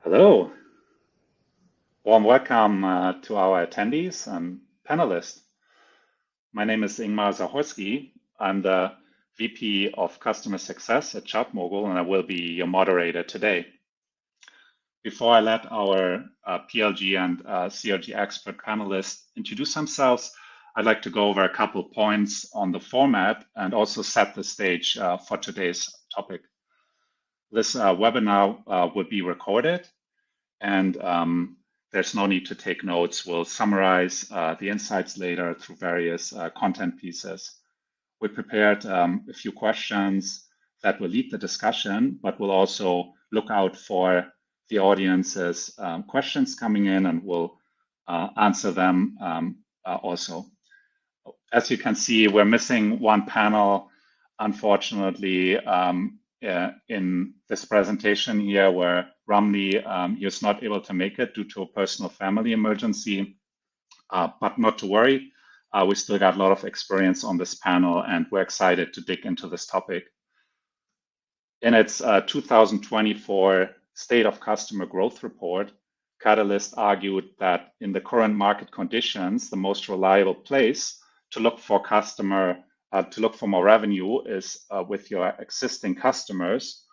Hello, warm welcome to our attendees and panelists. My name is Ingmar Zahorski. I'm the VP of Customer Success at ChartMogul, and I will be your moderator today. Before I let our PLG and CLG expert panelists introduce themselves, I'd like to go over a couple points on the format and also set the stage for today's topic. This webinar will be recorded, and there's no need to take notes. We'll summarize the insights later through various content pieces. We prepared a few questions that will lead the discussion, but we'll also look out for the audience's questions coming in, and we'll answer them also. As you can see, we're missing one panel, unfortunately, in this presentation here, where Romney is not able to make it due to a personal family emergency, but not to worry. We still got a lot of experience on this panel, and we're excited to dig into this topic. In its 2024 State of Customer Growth Report, Catalyst argued that in the current market conditions, the most reliable place to look for more revenue is with your existing customers.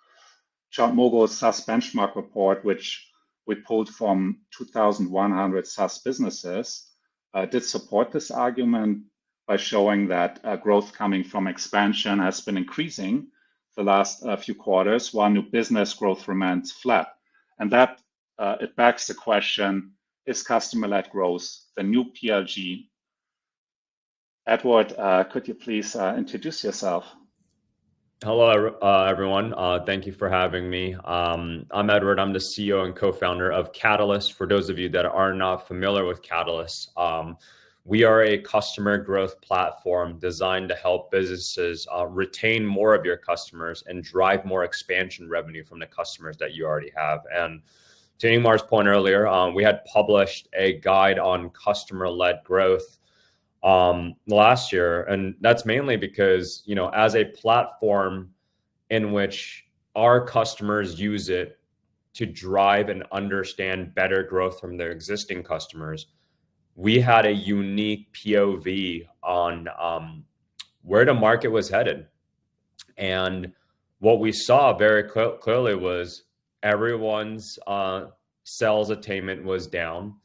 ChartMogul's SaaS benchmark report, which we pulled from 2,100 SaaS businesses, did support this argument by showing that growth coming from expansion has been increasing the last few quarters, while new business growth remains flat. And that it begs the question, is customer-led growth the new PLG? Edward, could you please introduce yourself? Hello, everyone. Thank you for having me. I'm Edward. I'm the CEO and co-founder of Catalyst. For those of you that are not familiar with Catalyst, we are a customer growth platform designed to help businesses retain more of your customers and drive more expansion revenue from the customers that you already have. And to Ingmar's point earlier, we had published a guide on customer-led growth last year, and that's mainly because, as a platform in which our customers use it to drive and understand better growth from their existing customers, we had a unique POV on where the market was headed. And what we saw very clearly was everyone's sales attainment was down.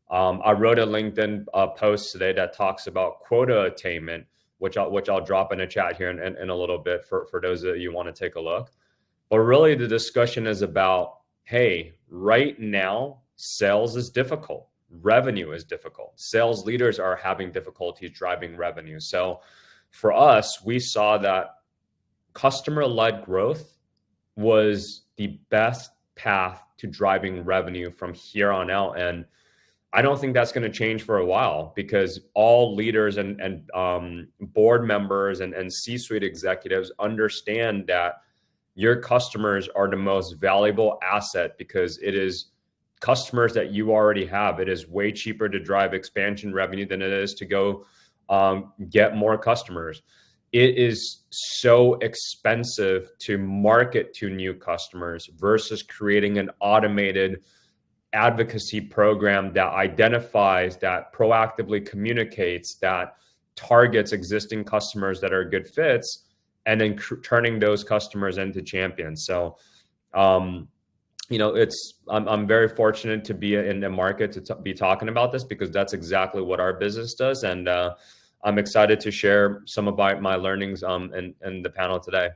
I wrote a LinkedIn post today that talks about quota attainment, which I'll drop in a chat here in a little bit for those of you who want to take a look. But really the discussion is about, hey, right now, sales is difficult. Revenue is difficult. Sales leaders are having difficulties driving revenue. So for us, we saw that customer-led growth was the best path to driving revenue from here on out. And I don't think that's going to change for a while, because all leaders and board members and C-suite executives understand that your customers are the most valuable asset, because it is customers that you already have. It is way cheaper to drive expansion revenue than it is to go get more customers. It is so expensive to market to new customers versus creating an automated advocacy program that identifies, that proactively communicates, that targets existing customers that are good fits, and then turning those customers into champions. So, I'm very fortunate to be in the market to be talking about this, because that's exactly what our business does. And I'm excited to share some of my learnings in the panel today.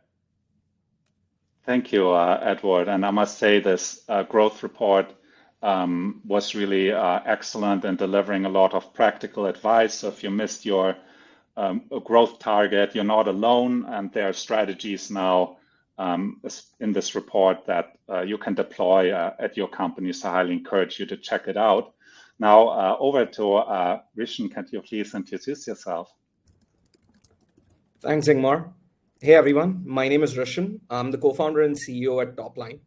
Thank you, Edward. And I must say this growth report was really excellent in delivering a lot of practical advice. So if you missed your growth target, you're not alone, and there are strategies now in this report that you can deploy at your company. So I highly encourage you to check it out. Now over to Rishan. Can you please introduce yourself? Thanks, Ingmar. Hey everyone, my name is Rishan. I'm the co-founder and CEO at Toplyne.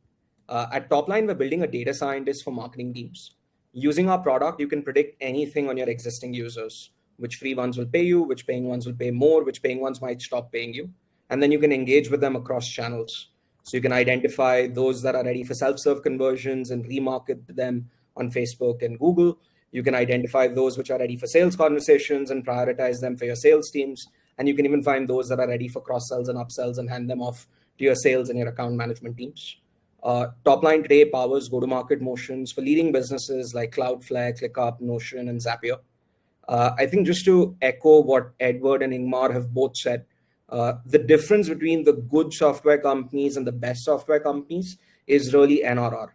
At Toplyne, we're building a data scientist for marketing teams. Using our product, you can predict anything on your existing users, which free ones will pay you, which paying ones will pay more, which paying ones might stop paying you. And then you can engage with them across channels. So you can identify those that are ready for self-serve conversions and remarket them on Facebook and Google. You can identify those which are ready for sales conversations and prioritize them for your sales teams. And you can even find those that are ready for cross-sells and upsells and hand them off to your sales and your account management teams. Toplyne today powers go-to-market motions for leading businesses like Cloudflare, ClickUp, Notion, and Zapier. I think just to echo what Edward and Ingmar have both said, the difference between the good software companies and the best software companies is really NRR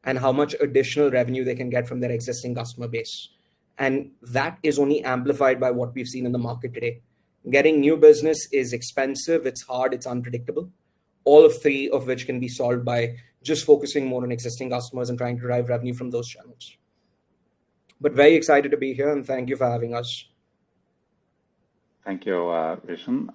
and how much additional revenue they can get from their existing customer base. And that is only amplified by what we've seen in the market today. Getting new business is expensive, it's hard, it's unpredictable. All of three of which can be solved by just focusing more on existing customers and trying to drive revenue from those channels. But very excited to be here, and thank you for having us. Thank you, Vishen.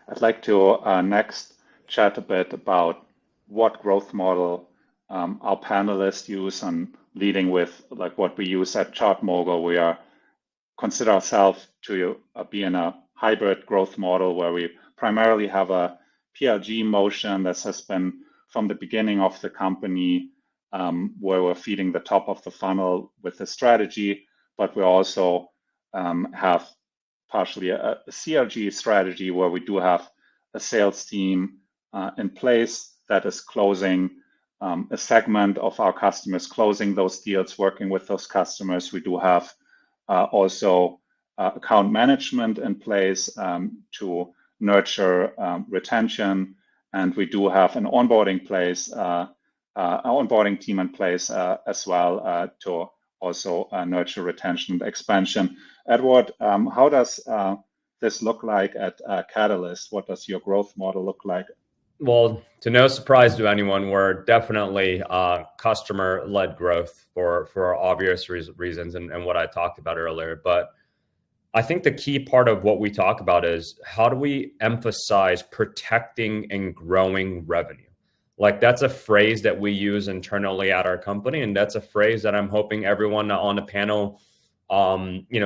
I'd like to next chat a bit about what growth model our panelists use, and leading with like what we use at ChartMogul. We consider ourselves to be in a hybrid growth model where we primarily have a PLG motion that has been from the beginning of the company, where we're feeding the top of the funnel with the strategy, but we also have partially a CLG strategy where we do have a sales team in place that is closing a segment of our customers, closing those deals, working with those customers. We do have also account management in place to nurture retention, and we do have an onboarding team in place as well to also nurture retention and expansion. Edward, how does this look like at Catalyst? What does your growth model look like? Well, to no surprise to anyone, we're definitely customer-led growth for obvious reasons and what I talked about earlier. But I think the key part of what we talk about is how do we emphasize protecting and growing revenue? Like that's a phrase that we use internally at our company, and that's a phrase that I'm hoping everyone on the panel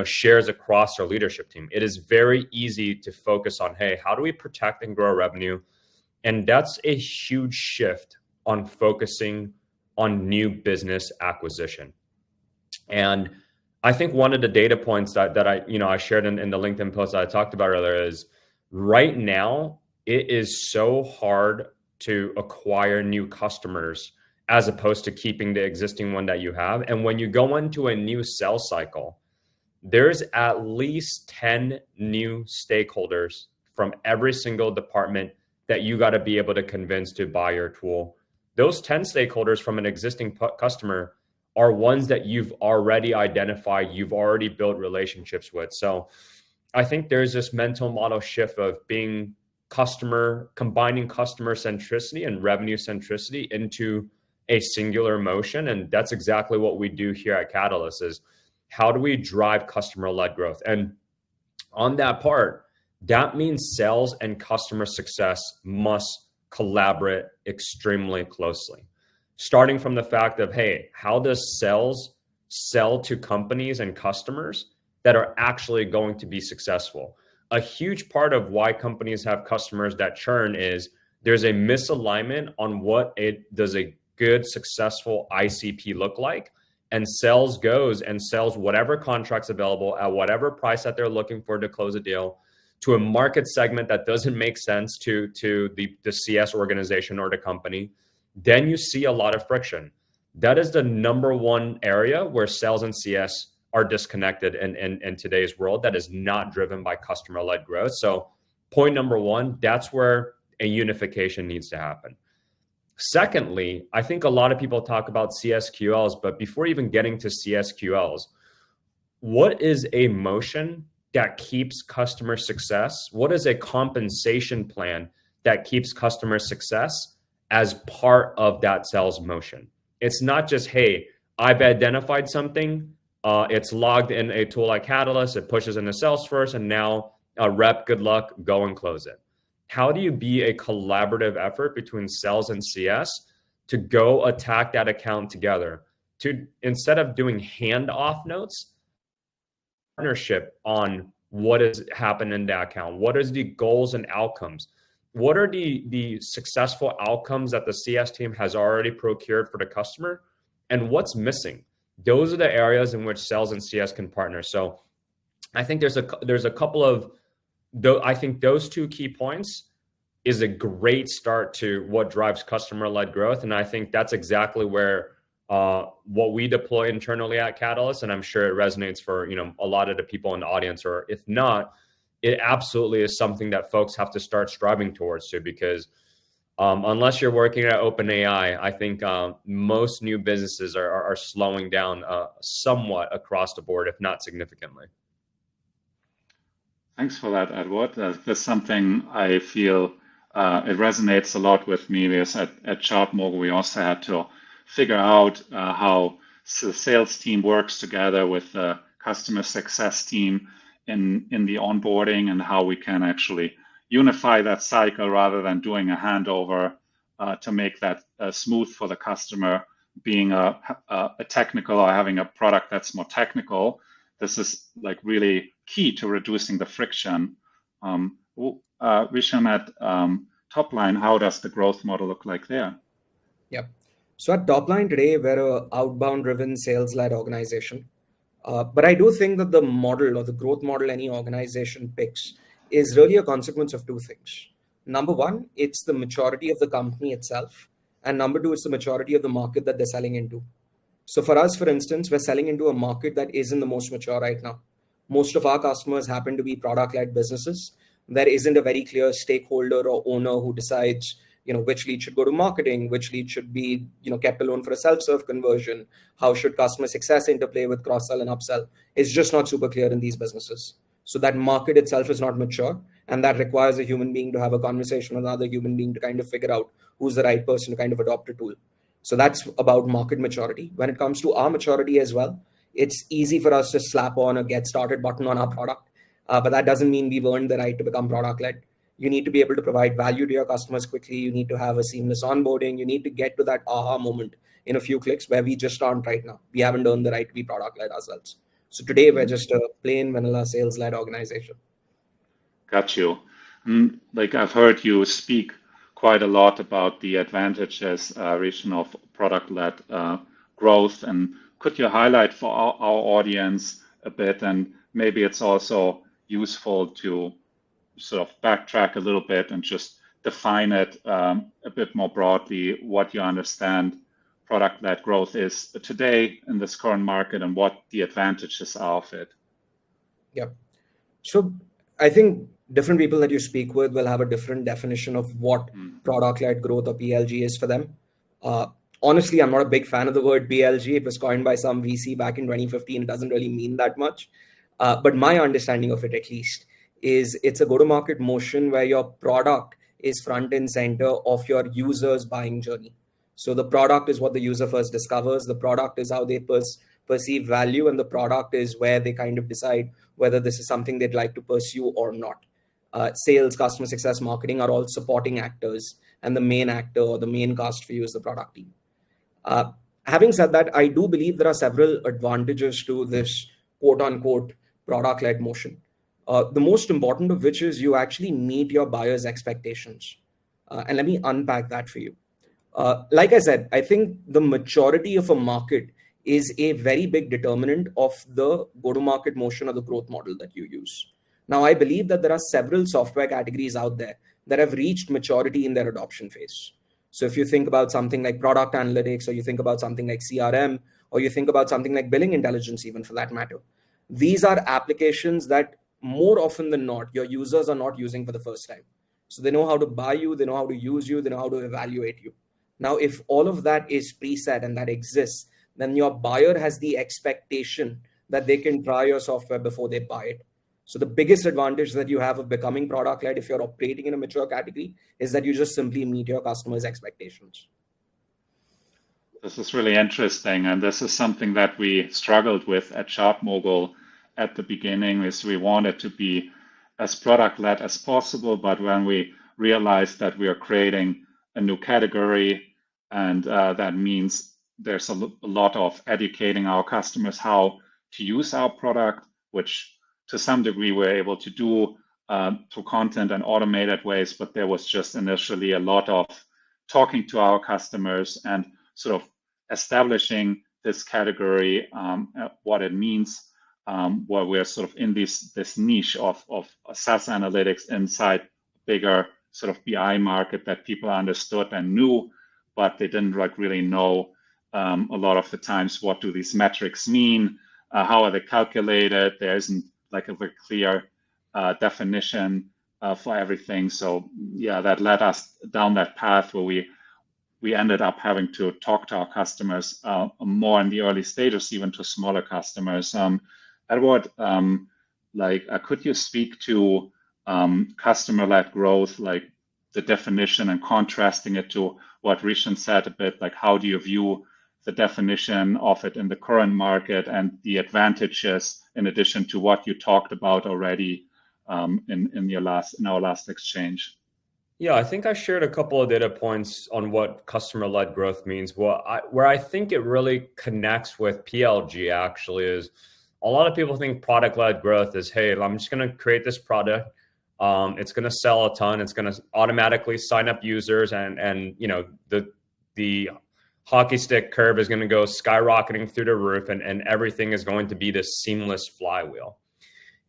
shares across our leadership team. It is very easy to focus on, hey, how do we protect and grow revenue? And that's a huge shift on focusing on new business acquisition. And I think one of the data points that I shared in the LinkedIn post that I talked about earlier is right now it is so hard to acquire new customers as opposed to keeping the existing one that you have. And when you go into a new sales cycle, there's at least 10 new stakeholders from every single department that you got to be able to convince to buy your tool. Those 10 stakeholders from an existing customer are ones that you've already identified, you've already built relationships with. So I think there's this mental model shift of combining customer centricity and revenue centricity into a singular motion. And that's exactly what we do here at Catalyst is how do we drive customer-led growth? And on that part, that means sales and customer success must collaborate extremely closely. Starting from the fact of, hey, how does sales sell to companies and customers that are actually going to be successful? A huge part of why companies have customers that churn is there's a misalignment on what does a good, successful ICP look like. And sales goes and sells whatever contracts available at whatever price that they're looking for to close a deal to a market segment that doesn't make sense to the CS organization or the company. Then you see a lot of friction. That is the number one area where sales and CS are disconnected in today's world that is not driven by customer-led growth. So point number one, that's where a unification needs to happen. Secondly, I think a lot of people talk about CSQLs, but before even getting to CSQLs, what is a motion that keeps customer success? What is a compensation plan that keeps customer success as part of that sales motion? It's not just, hey, I've identified something, it's logged in a tool like Catalyst, it pushes into Salesforce, and now rep, good luck, go and close it. How do you be a collaborative effort between sales and CS to go attack that account together? To instead of doing handoff notes, partnership on what has happened in that account, what is the goals and outcomes, what are the successful outcomes that the CS team has already procured for the customer, and what's missing? Those are the areas in which sales and CS can partner. So I think there's a couple of, I think those two key points is a great start to what drives customer-led growth. And I think that's exactly where what we deploy internally at Catalyst, and I'm sure it resonates for a lot of the people in the audience, or if not, it absolutely is something that folks have to start striving towards too, because unless you're working at OpenAI, I think most new businesses are slowing down somewhat across the board, if not significantly. Thanks for that, Edward. That's something I feel it resonates a lot with me, because at ChartMogul, we also had to figure out how the sales team works together with the customer success team in the onboarding, and how we can actually unify that cycle rather than doing a handover to make that smooth for the customer, being a technical or having a product that's more technical. This is like really key to reducing the friction. Risham, at Toplyne, how does the growth model look like there? Yep. So at Toplyne today, we're an outbound-driven sales-led organization. But I do think that the model, or the growth model any organization picks, is really a consequence of two things. Number one, it's the maturity of the company itself. And number two, it's the maturity of the market that they're selling into. So for us, for instance, we're selling into a market that isn't the most mature right now. Most of our customers happen to be product-led businesses. There isn't a very clear stakeholder or owner who decides which lead should go to marketing, which lead should be kept alone for a self-serve conversion, how should customer success interplay with cross-sell and upsell. It's just not super clear in these businesses. So that market itself is not mature, and that requires a human being to have a conversation with another human being to kind of figure out who's the right person to kind of adopt a tool. So that's about market maturity. When it comes to our maturity as well, it's easy for us to slap on a get started button on our product, but that doesn't mean we've earned the right to become product-led. You need to be able to provide value to your customers quickly. You need to have a seamless onboarding. You need to get to that aha moment in a few clicks, where we just aren't right now. We haven't earned the right to be product-led ourselves. So today we're just a plain vanilla sales-led organization. Got you. Like I've heard you speak quite a lot about the advantages, Risham, of product-led growth. And could you highlight for our audience a bit, and maybe it's also useful to sort of backtrack a little bit and just define it a bit more broadly, what you understand product-led growth is today in this current market, and what the advantages are of it? Yeah. So I think different people that you speak with will have a different definition of what product-led growth, or PLG, is for them. Honestly, I'm not a big fan of the word PLG. It was coined by some VC back in 2015. It doesn't really mean that much. But my understanding of it, at least, is it's a go-to-market motion where your product is front and center of your user's buying journey. So the product is what the user first discovers. The product is how they perceive value, and the product is where they kind of decide whether this is something they'd like to pursue or not. Sales, customer success, marketing are all supporting actors, and the main actor or the main cast for you is the product team. Having said that, I do believe there are several advantages to this quote-unquote product-led motion. The most important of which is you actually meet your buyer's expectations. And let me unpack that for you. Like I said, I think the maturity of a market is a very big determinant of the go-to-market motion or the growth model that you use. Now, I believe that there are several software categories out there that have reached maturity in their adoption phase. So if you think about something like product analytics, or you think about something like CRM, or you think about something like billing intelligence, even for that matter, these are applications that more often than not, your users are not using for the first time. So they know how to buy you, they know how to use you, they know how to evaluate you. Now, if all of that is preset and that exists, then your buyer has the expectation that they can try your software before they buy it. So the biggest advantage that you have of becoming product-led, if you're operating in a mature category, is that you just simply meet your customers' expectations. This is really interesting. And this is something that we struggled with at ChartMogul at the beginning, is we wanted to be as product-led as possible. But when we realized that we are creating a new category, and that means there's a lot of educating our customers how to use our product, which to some degree we're able to do through content and automated ways, but there was just initially a lot of talking to our customers and sort of establishing this category, what it means, where we're sort of in this niche of SaaS analytics inside bigger sort of BI market that people understood and knew, but they didn't like really know a lot of the times what do these metrics mean, how are they calculated. There isn't like a very clear definition for everything. So yeah, that led us down that path where we ended up having to talk to our customers more in the early stages, even to smaller customers. Edward, could you speak to customer-led growth, like the definition and contrasting it to what Rishan said a bit, like how do you view the definition of it in the current market and the advantages in addition to what you talked about already in our last exchange? Yeah, I think I shared a couple of data points on what customer-led growth means. Where I think it really connects with PLG actually is a lot of people think product-led growth is, hey, I'm just going to create this product. It's going to sell a ton. It's going to automatically sign up users, and you know the hockey stick curve is going to go skyrocketing through the roof, and everything is going to be this seamless flywheel.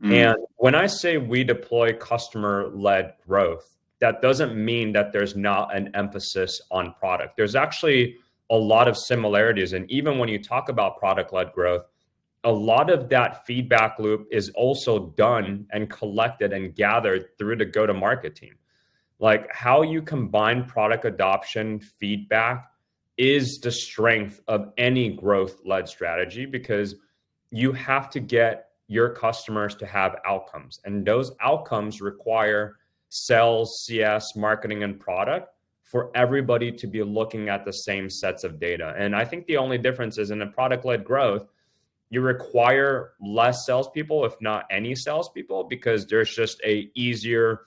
And when I say we deploy customer-led growth, that doesn't mean that there's not an emphasis on product. There's actually a lot of similarities. And even when you talk about product-led growth, a lot of that feedback loop is also done and collected and gathered through the go-to-market team. Like how you combine product adoption feedback is the strength of any growth-led strategy, because you have to get your customers to have outcomes. And those outcomes require sales, CS, marketing, and product for everybody to be looking at the same sets of data. And I think the only difference is in a product-led growth, you require less salespeople, if not any salespeople, because there's just a easier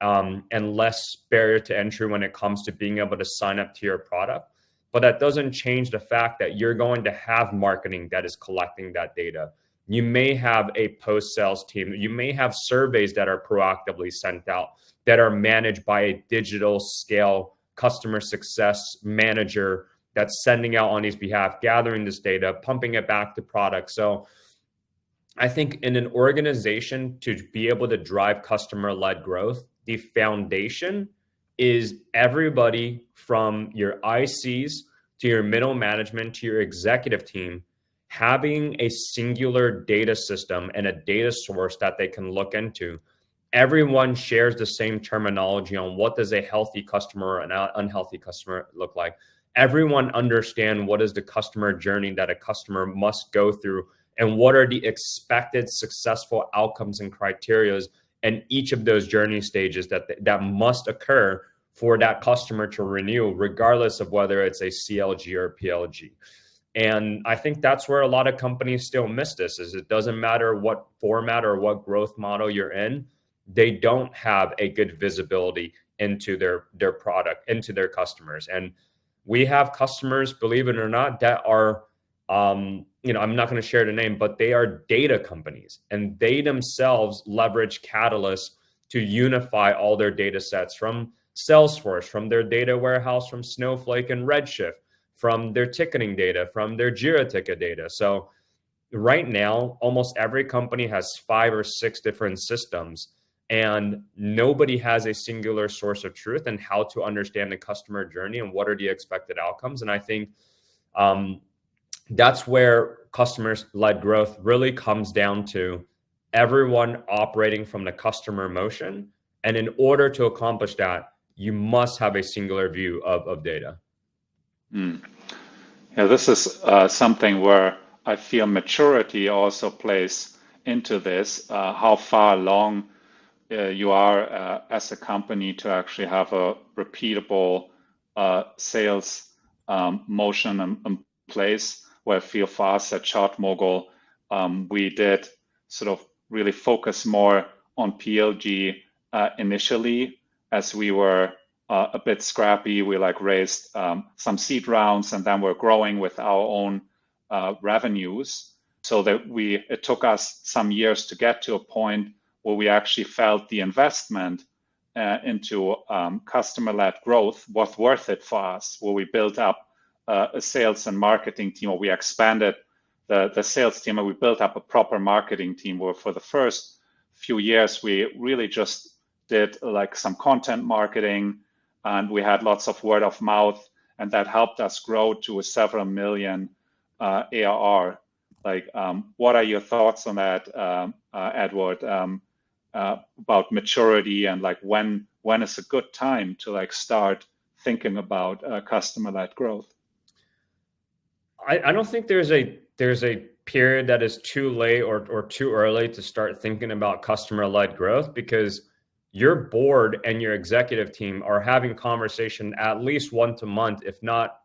and less barrier to entry when it comes to being able to sign up to your product. But that doesn't change the fact that you're going to have marketing that is collecting that data. You may have a post-sales team. You may have surveys that are proactively sent out that are managed by a digital scale customer success manager that's sending out on his behalf, gathering this data, pumping it back to product. So I think in an organization to be able to drive customer-led growth, the foundation is everybody from your ICs to your middle management to your executive team having a singular data system and a data source that they can look into. Everyone shares the same terminology on what does a healthy customer and an unhealthy customer look like. Everyone understands what is the customer journey that a customer must go through and what are the expected successful outcomes and criterias in each of those journey stages that must occur for that customer to renew, regardless of whether it's a CLG or PLG. And I think that's where a lot of companies still miss this, is it doesn't matter what format or what growth model you're in, they don't have a good visibility into their product, into their customers. And we have customers, believe it or not, that are, I'm not going to share the name, but they are data companies, and they themselves leverage Catalyst to unify all their data sets from Salesforce, from their data warehouse, from Snowflake and Redshift, from their ticketing data, from their Jira ticket data. So right now, almost every company has 5 or 6 different systems, and nobody has a singular source of truth and how to understand the customer journey and what are the expected outcomes. And I think that's where customers-led growth really comes down to everyone operating from the customer motion. And in order to accomplish that, you must have a singular view of data. Yeah, this is something where I feel maturity also plays into this, how far along you are as a company to actually have a repeatable sales motion in place. Where I feel for us at ChartMogul, we did sort of really focus more on PLG initially, as we were a bit scrappy. We raised some seed rounds, and then we're growing with our own revenues. So that it took us some years to get to a point where we actually felt the investment into customer-led growth was worth it for us, where we built up a sales and marketing team, or we expanded the sales team, and we built up a proper marketing team, where for the first few years, we really just did like some content marketing, and we had lots of word of mouth, and that helped us grow to a several million ARR. Like, what are your thoughts on that, Edward, about maturity, and like when is a good time to like start thinking about customer-led growth? I don't think there's a period that is too late or too early to start thinking about customer-led growth, because your board and your executive team are having conversation at least once a month, if not,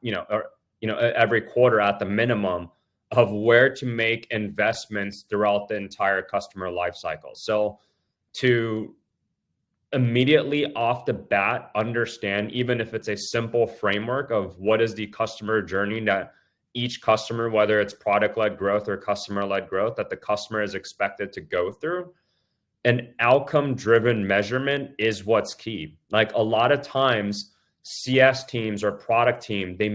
every quarter at the minimum, of where to make investments throughout the entire customer lifecycle. So to immediately off the bat understand, even if it's a simple framework of what is the customer journey that each customer, whether it's product-led growth or customer-led growth, that the customer is expected to go through, an outcome-driven measurement is what's key. Like, a lot of times, CS teams or product team, they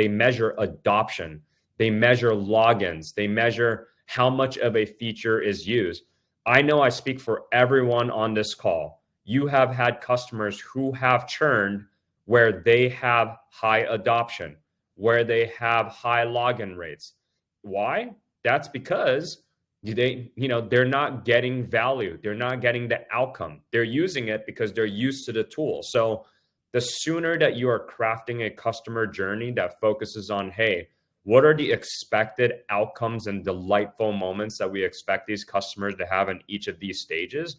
measure adoption, they measure logins, they measure how much of a feature is used. I know I speak for everyone on this call. You have had customers who have churned where they have high adoption, where they have high login rates. Why? That's because they're not getting value. They're not getting the outcome. They're using it because they're used to the tool. So the sooner that you are crafting a customer journey that focuses on, hey, what are the expected outcomes and delightful moments that we expect these customers to have in each of these stages,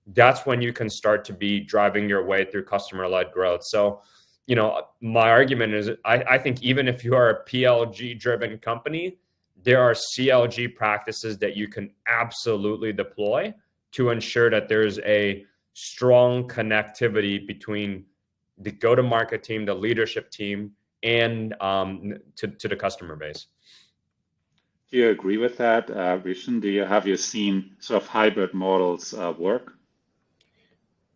that's when you can start to be driving your way through customer-led growth. So, my argument is, I think even if you are a PLG-driven company, there are CLG practices that you can absolutely deploy to ensure that there's a strong connectivity between the go-to-market team, the leadership team, and to the customer base. Do you agree with that, Rishan? Have you seen sort of hybrid models work?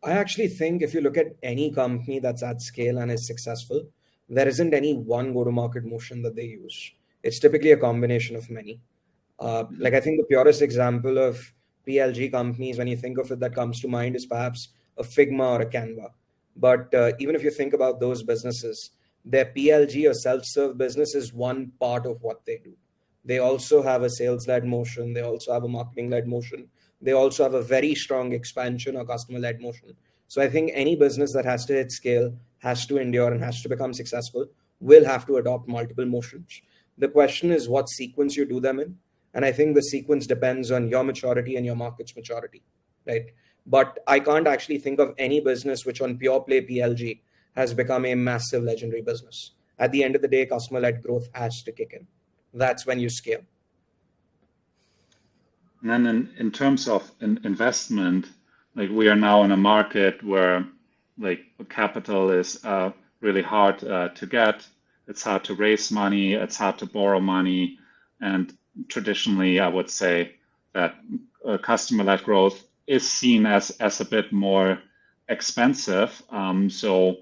I actually think if you look at any company that's at scale and is successful, there isn't any one go-to-market motion that they use. It's typically a combination of many. Like, I think the purest example of PLG companies, when you think of it, that comes to mind is perhaps a Figma or a Canva. But even if you think about those businesses, their PLG or self-serve business is one part of what they do. They also have a sales-led motion. They also have a marketing-led motion. They also have a very strong expansion or customer-led motion. So I think any business that has to hit scale, has to endure, and has to become successful will have to adopt multiple motions. The question is what sequence you do them in. And I think the sequence depends on your maturity and your market's maturity, right? But I can't actually think of any business which on pure play PLG has become a massive legendary business. At the end of the day, customer-led growth has to kick in. That's when you scale. And then in terms of investment, like, we are now in a market where like capital is really hard to get. It's hard to raise money. It's hard to borrow money. And traditionally, I would say that customer-led growth is seen as a bit more expensive. So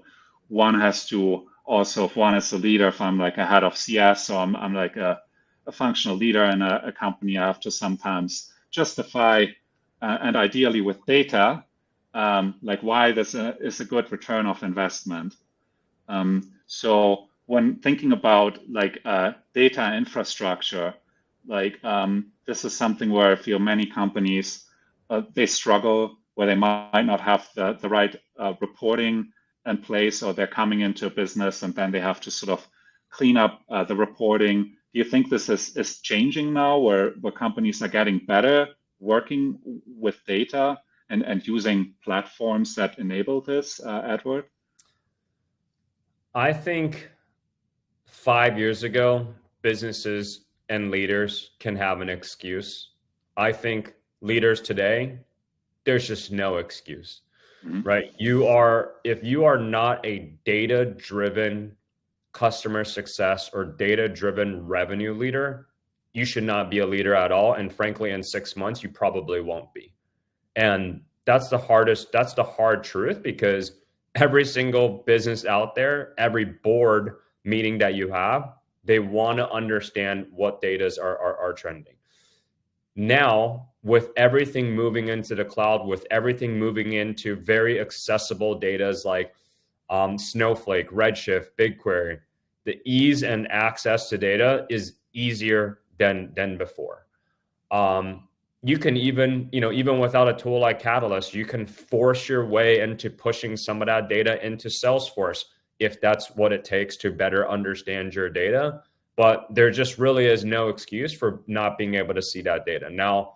one has to also, if one is a leader, if I'm like a head of CS, so I'm like a functional leader in a company, I have to sometimes justify, and ideally with data, like why this is a good return of investment. So when thinking about like data infrastructure, like this is something where I feel many companies, they struggle, where they might not have the right reporting in place, or they're coming into a business and then they have to sort of clean up the reporting. Do you think this is changing now, where companies are getting better working with data and using platforms that enable this, Edward? I think 5 years ago, businesses and leaders can have an excuse. I think leaders today, there's just no excuse, right? If you are not a data-driven customer success or data-driven revenue leader, you should not be a leader at all. And frankly, in 6 months, you probably won't be. And that's the hard truth, because every single business out there, every board meeting that you have, they want to understand what data are trending. Now, with everything moving into the cloud, with everything moving into very accessible data like Snowflake, Redshift, BigQuery, the ease and access to data is easier than before. You can even without a tool like Catalyst, you can force your way into pushing some of that data into Salesforce if that's what it takes to better understand your data. But there just really is no excuse for not being able to see that data. Now,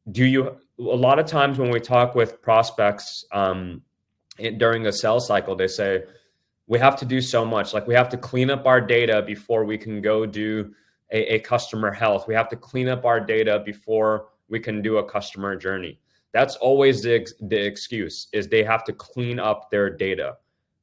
a lot of times when we talk with prospects during a sales cycle, they say, we have to do so much. Like, we have to clean up our data before we can go do a customer health. We have to clean up our data before we can do a customer journey. That's always the excuse, is they have to clean up their data.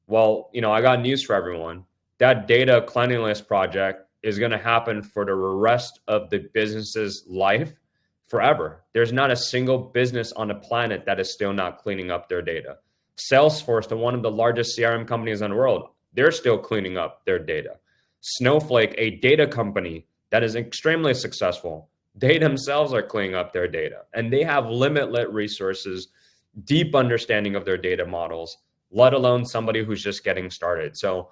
Well, I got news for everyone. That data cleanliness project is going to happen for the rest of the business's life forever. There's not a single business on the planet that is still not cleaning up their data. Salesforce, one of the largest CRM companies in the world, they're still cleaning up their data. Snowflake, a data company that is extremely successful, they themselves are cleaning up their data, and they have limitless resources, deep understanding of their data models, let alone somebody who's just getting started. So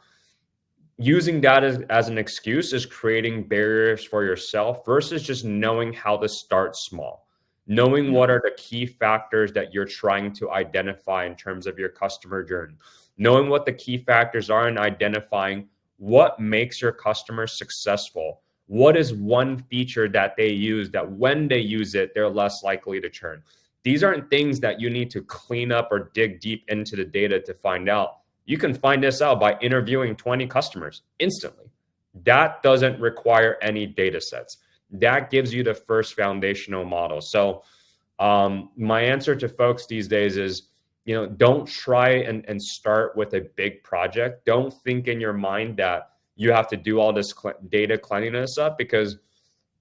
using that as an excuse is creating barriers for yourself versus just knowing how to start small. Knowing what are the key factors that you're trying to identify in terms of your customer journey. Knowing what the key factors are and identifying what makes your customer successful. What is one feature that they use that when they use it, they're less likely to churn? These aren't things that you need to clean up or dig deep into the data to find out. You can find this out by interviewing 20 customers instantly. That doesn't require any data sets. That gives you the first foundational model. So my answer to folks these days is, don't try and start with a big project. Don't think in your mind that you have to do all this data cleanliness up, because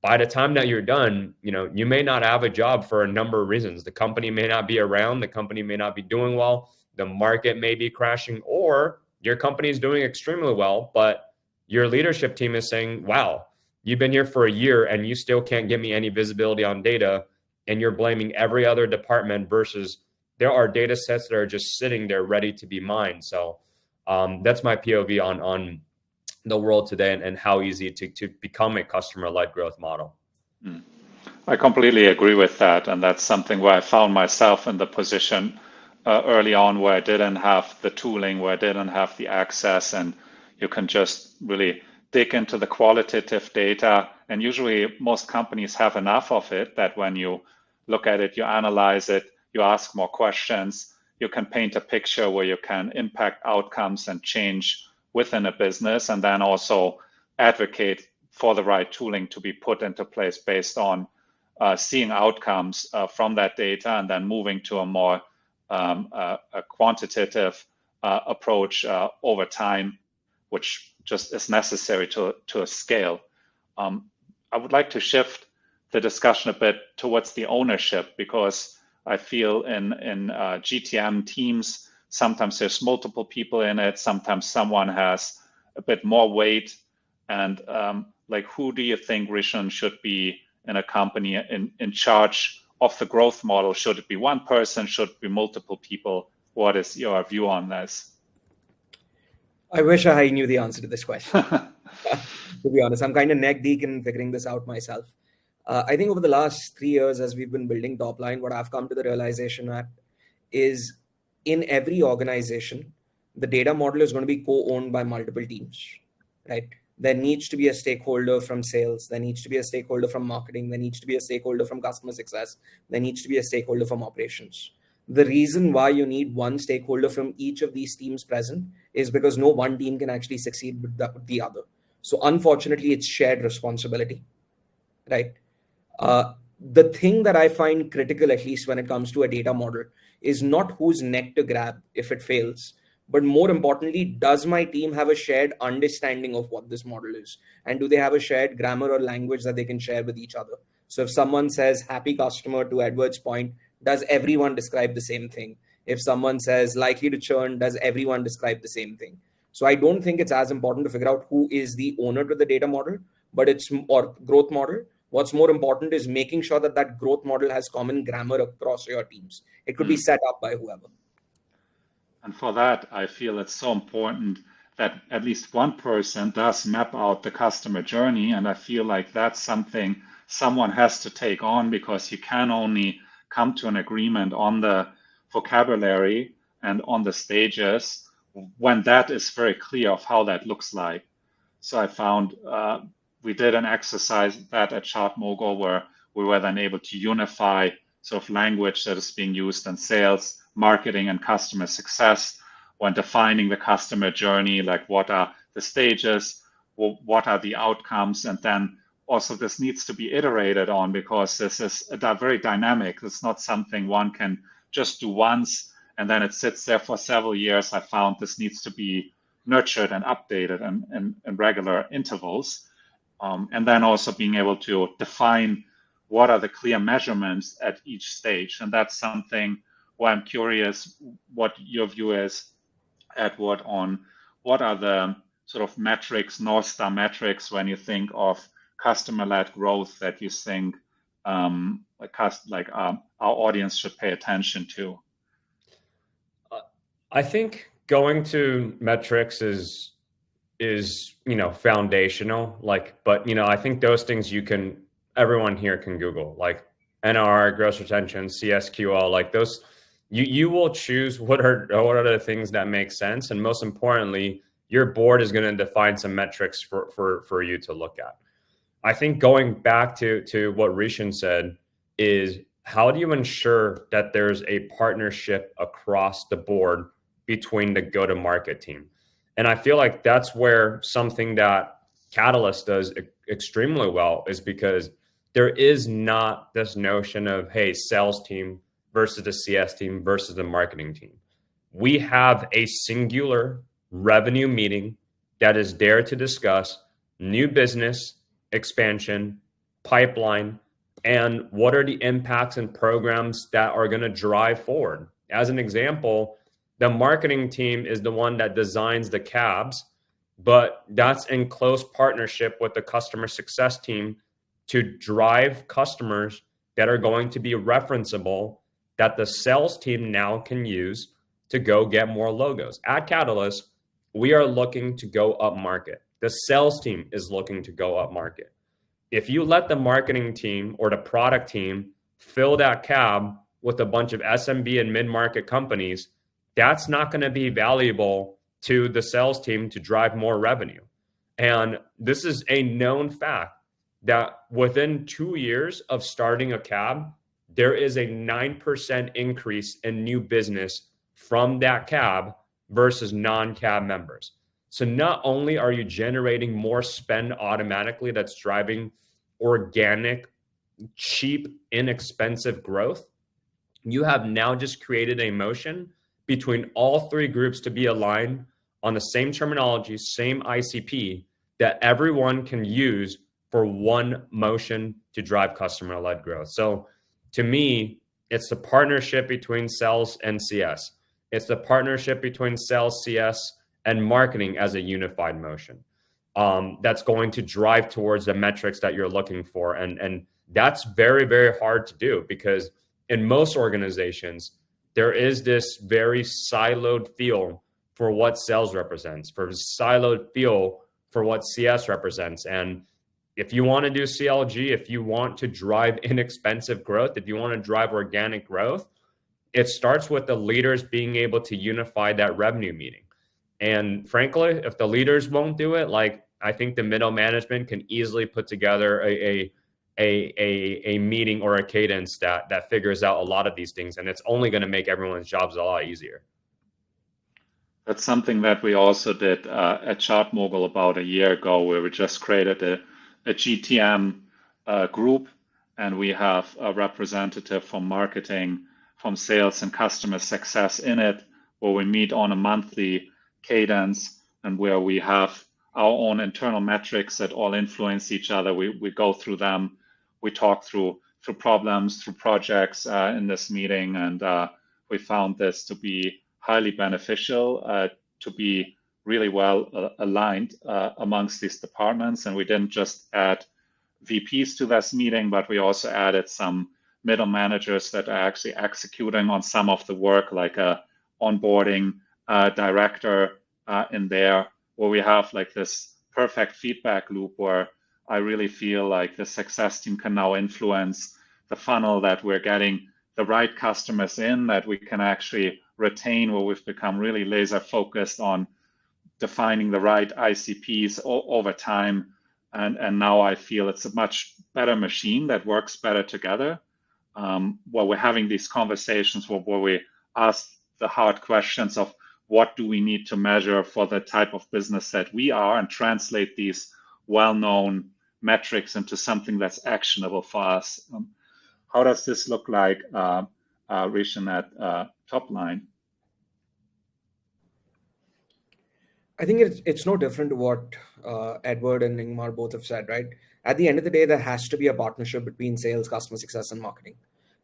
by the time that you're done, you may not have a job for a number of reasons. The company may not be around. The company may not be doing well. The market may be crashing, or your company is doing extremely well, but your leadership team is saying, wow, you've been here for a year and you still can't give me any visibility on data, and you're blaming every other department versus there are data sets that are just sitting there ready to be mined. So that's my POV on the world today and how easy to become a customer-led growth model. I completely agree with that. And that's something where I found myself in the position early on where I didn't have the tooling, where I didn't have the access, and you can just really dig into the qualitative data. And usually most companies have enough of it that when you look at it, you analyze it, you ask more questions, you can paint a picture where you can impact outcomes and change within a business, and then also advocate for the right tooling to be put into place based on seeing outcomes from that data, and then moving to a more a quantitative approach over time, which just is necessary to scale. I would like to shift the discussion a bit towards the ownership, because I feel in GTM teams, sometimes there's multiple people in it, sometimes someone has a bit more weight. And who do you think, Rishan, should be in a company in charge of the growth model? Should it be one person? Should it be multiple people? What is your view on this? I wish I knew the answer to this question. To be honest, I'm kind of neck deep in figuring this out myself. I think over the last 3 years, as we've been building Toplyne, what I've come to the realization at is in every organization, the data model is going to be co-owned by multiple teams, right? There needs to be a stakeholder from sales. There needs to be a stakeholder from marketing. There needs to be a stakeholder from customer success. There needs to be a stakeholder from operations. The reason why you need one stakeholder from each of these teams present is because no one team can actually succeed with the other. So unfortunately, it's shared responsibility, right? The thing that I find critical, at least when it comes to a data model, is not whose neck to grab if it fails, but more importantly, does my team have a shared understanding of what this model is? And do they have a shared grammar or language that they can share with each other? So if someone says happy customer, to Edward's point, does everyone describe the same thing? If someone says likely to churn, does everyone describe the same thing? So I don't think it's as important to figure out who is the owner to the data model, or growth model. What's more important is making sure that that growth model has common grammar across your teams. It could be set up by whoever. And for that, I feel it's so important that at least one person does map out the customer journey. And I feel like that's something someone has to take on, because you can only come to an agreement on the vocabulary and on the stages when that is very clear of how that looks like. So I found we did an exercise that at ChartMogul where we were then able to unify sort of language that is being used in sales, marketing, and customer success when defining the customer journey, like what are the stages, what are the outcomes, and then also this needs to be iterated on, because this is very dynamic. It's not something one can just do once and then it sits there for several years. I found this needs to be nurtured and updated in regular intervals. And then also being able to define what are the clear measurements at each stage. And that's something where I'm curious what your view is, Edward, on what are the sort of metrics, North Star metrics, when you think of customer-led growth that you think our audience should pay attention to? I think going to metrics is foundational. But I think those things everyone here can Google, like NRR, gross retention, CSQL, like those. You will choose what are the things that make sense, and most importantly, your board is going to define some metrics for you to look at. I think going back to what Rishan said is, how do you ensure that there's a partnership across the board between the go-to-market team? And I feel like that's where something that Catalyst does extremely well is, because there is not this notion of, hey, sales team versus the CS team versus the marketing team. We have a singular revenue meeting that is there to discuss new business, expansion, pipeline, and what are the impacts and programs that are going to drive forward. As an example, the marketing team is the one that designs the cabs, but that's in close partnership with the customer success team to drive customers that are going to be referenceable, that the sales team now can use to go get more logos. At Catalyst, we are looking to go up market. The sales team is looking to go up market. If you let the marketing team or the product team fill that cab with a bunch of SMB and mid-market companies, that's not going to be valuable to the sales team to drive more revenue. And this is a known fact that within 2 years of starting a cab, there is a 9% increase in new business from that cab versus non-cab members. So not only are you generating more spend automatically that's driving organic, cheap, inexpensive growth, you have now just created a motion between all three groups to be aligned on the same terminology, same ICP that everyone can use for one motion to drive customer-led growth. So to me, it's the partnership between sales and CS. It's the partnership between sales, CS, and marketing as a unified motion that's going to drive towards the metrics that you're looking for. And that's very, very hard to do, because in most organizations, there is this very siloed feel for what sales represents, for siloed feel for what CS represents. And if you want to do CLG, if you want to drive inexpensive growth, if you want to drive organic growth, it starts with the leaders being able to unify that revenue meeting. And frankly, if the leaders won't do it, I think the middle management can easily put together a meeting or a cadence that figures out a lot of these things, and it's only going to make everyone's jobs a lot easier. That's something that we also did at ChartMogul about a year ago, where we just created a GTM group, and we have a representative from marketing, from sales and customer success in it, where we meet on a monthly cadence and where we have our own internal metrics that all influence each other. We go through them. We talk through through problems, through projects in this meeting, and we found this to be highly beneficial, to be really well aligned amongst these departments. And we didn't just add VPs to this meeting, but we also added some middle managers that are actually executing on some of the work, like a onboarding director in there, where we have like this perfect feedback loop where I really feel like the success team can now influence the funnel, that we're getting the right customers in, that we can actually retain, where we've become really laser focused on defining the right ICPs over time. And now I feel it's a much better machine that works better together, where we're having these conversations where we ask the hard questions of what do we need to measure for the type of business that we are, and translate these well-known metrics into something that's actionable for us. How does this look like, Rishan, at Toplyne? I think it's no different to what Edward and Ingmar both have said, right? At the end of the day, there has to be a partnership between sales, customer success, and marketing.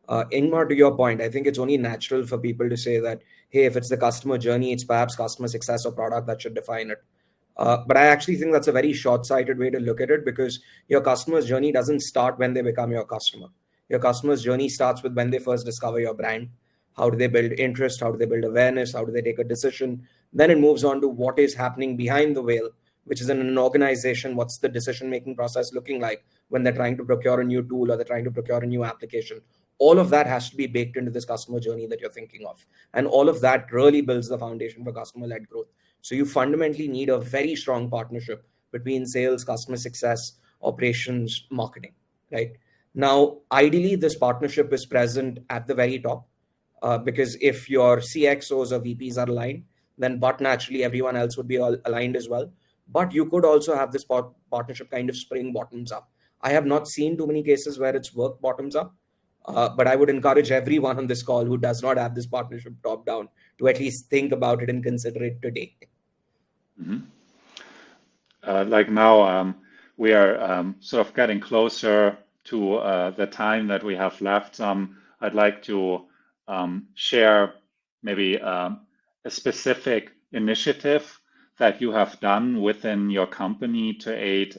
Ingmar, to your point, I think it's only natural for people to say that, hey, if it's the customer journey, it's perhaps customer success or product that should define it. But I actually think that's a very short-sighted way to look at it, because your customer's journey doesn't start when they become your customer. Your customer's journey starts with when they first discover your brand. How do they build interest? How do they build awareness? How do they take a decision? Then it moves on to what is happening behind the veil, which is in an organization. What's the decision-making process looking like when they're trying to procure a new tool or they're trying to procure a new application? All of that has to be baked into this customer journey that you're thinking of. And all of that really builds the foundation for customer-led growth. So you fundamentally need a very strong partnership between sales, customer success, operations, marketing, right? Now, ideally, this partnership is present at the very top, because if your CXOs or VPs are aligned, then but naturally everyone else would be all aligned as well. But you could also have this partnership kind of spring bottoms up. I have not seen too many cases where it's worked bottoms up, but I would encourage everyone on this call who does not have this partnership top down to at least think about it and consider it today. Mm-hmm. Like now, we are sort of getting closer to the time that we have left. I'd like to share maybe a specific initiative that you have done within your company to aid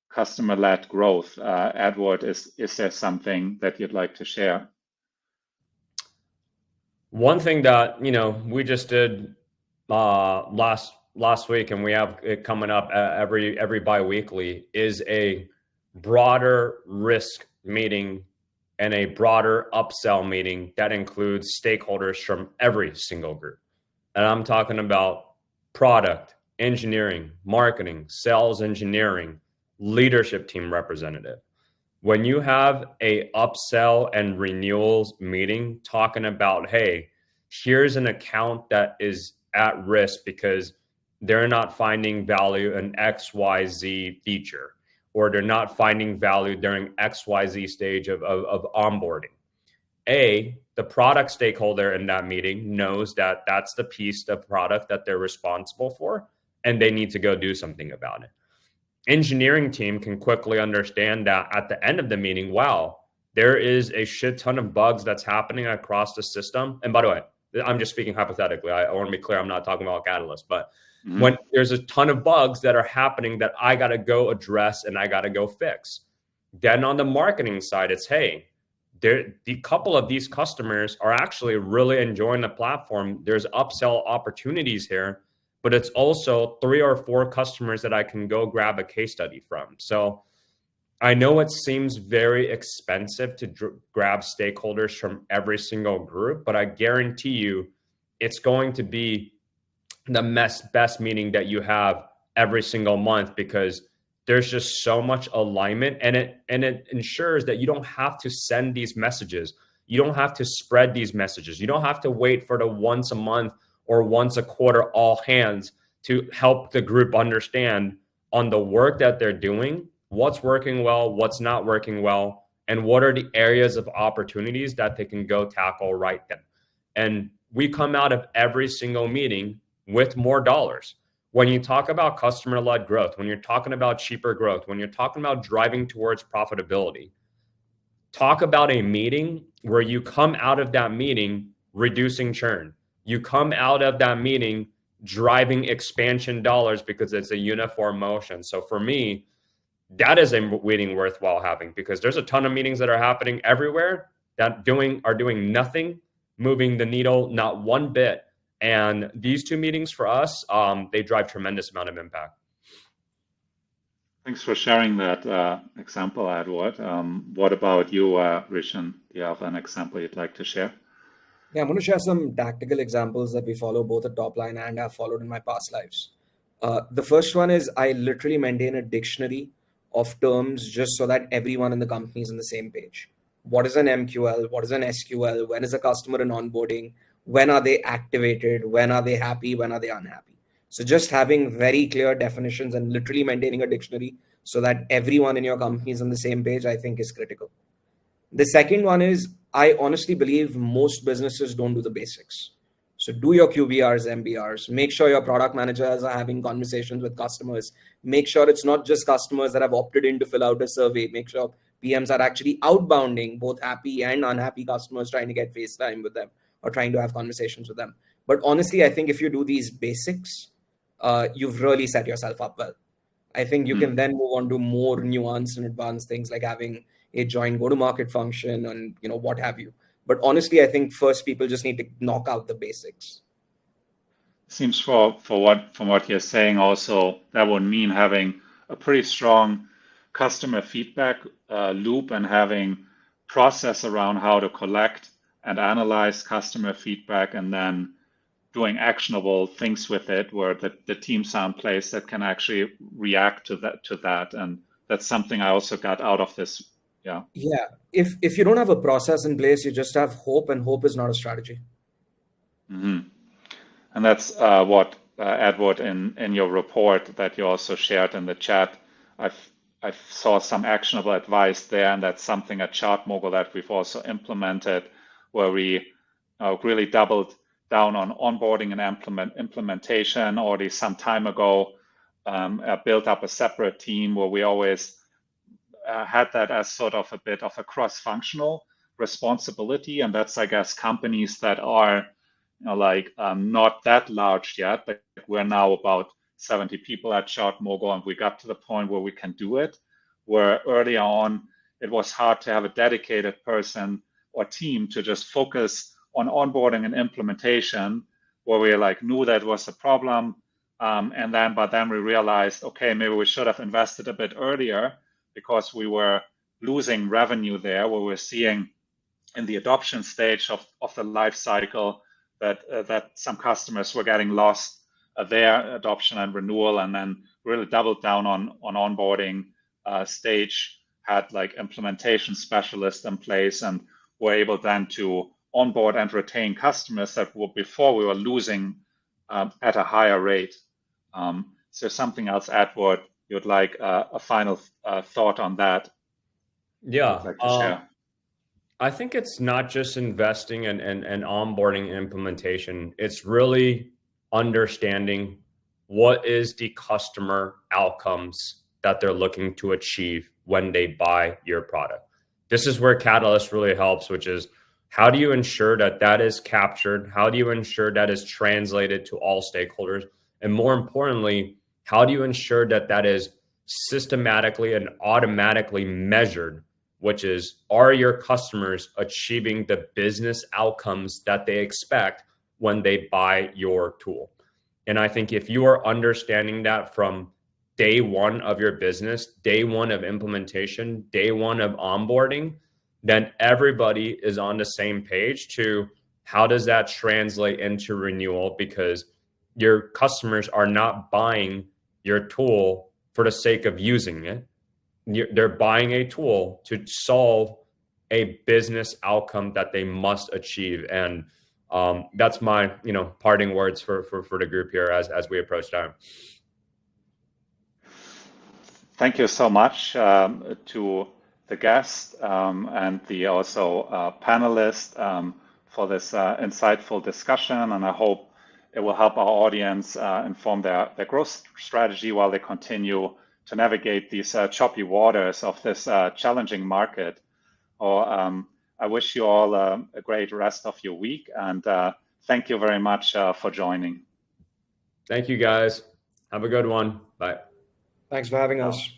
customer-led growth. Edward, is there something that you'd like to share? One thing that we just did last week, and we have it coming up every bi-weekly, is a broader risk meeting and a broader upsell meeting that includes stakeholders from every single group. And I'm talking about product, engineering, marketing, sales engineering, leadership team representative. When you have a upsell and renewals meeting talking about, hey, here's an account that is at risk because they're not finding value in XYZ feature, or they're not finding value during XYZ stage of onboarding. The product stakeholder in that meeting knows that that's the piece of product that they're responsible for, and they need to go do something about it. Engineering team can quickly understand that at the end of the meeting, wow, there is a shit ton of bugs that's happening across the system. And by the way, I'm just speaking hypothetically. I want to be clear, I'm not talking about Catalyst, but when there's a ton of bugs that are happening that I got to go address and I got to go fix. Then on the marketing side, it's, hey, the couple of these customers are actually really enjoying the platform. There's upsell opportunities here, but it's also 3 or 4 customers that I can go grab a case study from. So I know it seems very expensive to grab stakeholders from every single group, but I guarantee you it's going to be the best meeting that you have every single month, because there's just so much alignment, and it ensures that you don't have to send these messages. You don't have to spread these messages. You don't have to wait for the once a month or once a quarter all hands to help the group understand on the work that they're doing, what's working well, what's not working well, and what are the areas of opportunities that they can go tackle right then. And we come out of every single meeting with more dollars. When you talk about customer-led growth, when you're talking about cheaper growth, when you're talking about driving towards profitability, talk about a meeting where you come out of that meeting reducing churn. You come out of that meeting driving expansion dollars because it's a uniform motion. So for me, that is a meeting worthwhile having, because there's a ton of meetings that are happening everywhere that are doing nothing, moving the needle not one bit. And these two meetings for us, they drive tremendous amount of impact. Thanks for sharing that example, Edward. What about you, Rishan? Do you have an example you'd like to share? Yeah, I'm going to share some tactical examples that we follow both at Toplyne and have followed in my past lives. The first one is I literally maintain a dictionary of terms just so that everyone in the company is on the same page. What is an MQL? What is an SQL? When is a customer in onboarding? When are they activated? When are they happy? When are they unhappy? So just having very clear definitions and literally maintaining a dictionary so that everyone in your company is on the same page, I think is critical. The second one is I honestly believe most businesses don't do the basics. So do your QBRs, MBRs, make sure your product managers are having conversations with customers. Make sure it's not just customers that have opted in to fill out a survey. Make sure PMs are actually outbounding both happy and unhappy customers, trying to get face time with them or trying to have conversations with them. But honestly, I think if you do these basics, you've really set yourself up well. I think you can then move on to more nuanced and advanced things like having a joint go-to-market function and what have you. But honestly, I think first people just need to knock out the basics. Seems from what you're saying also, that would mean having a pretty strong customer feedback loop and having process around how to collect and analyze customer feedback and then doing actionable things with it where the teams are in place that can actually react to that. And that's something I also got out of this. Yeah. If you don't have a process in place, you just have hope, and hope is not a strategy. Mm-hmm. And that's what Edward in your report that you also shared in the chat. I saw some actionable advice there, and that's something at ChartMogul that we've also implemented, where we really doubled down on onboarding and implementation already some time ago. Built up a separate team where we always had that as sort of a bit of a cross-functional responsibility, and that's, I guess, companies that are not that large yet, but we're now about 70 people at ChartMogul, and we got to the point where we can do it, where earlier on it was hard to have a dedicated person or team to just focus on onboarding and implementation, where we knew that was a problem, but then we realized, okay, maybe we should have invested a bit earlier because we were losing revenue there, where we're seeing in the adoption stage of the life cycle that some customers were getting lost their adoption and renewal, and then really doubled down on onboarding stage, had implementation specialists in place, and were able then to onboard and retain customers that were before we were losing at a higher rate. So something else, Edward, you'd like a final thought on that? Yeah. Like to share? I think it's not just investing and onboarding and implementation. It's really understanding what is the customer outcomes that they're looking to achieve when they buy your product. This is where Catalyst really helps, which is how do you ensure that that is captured? How do you ensure that is translated to all stakeholders? And more importantly, how do you ensure that that is systematically and automatically measured, which is, are your customers achieving the business outcomes that they expect when they buy your tool? And I think if you are understanding that from day one of your business, day one of implementation, day one of onboarding, then everybody is on the same page to how does that translate into renewal, because your customers are not buying your tool for the sake of using it. They're buying a tool to solve a business outcome that they must achieve. And that's my parting words for the group here as we approach time. Thank you so much to the guest and the also panelists for this insightful discussion, and I hope it will help our audience inform their growth strategy while they continue to navigate these choppy waters of this challenging market. I wish you all a great rest of your week, and thank you very much for joining. Thank you, guys. Have a good one. Bye. Thanks for having us.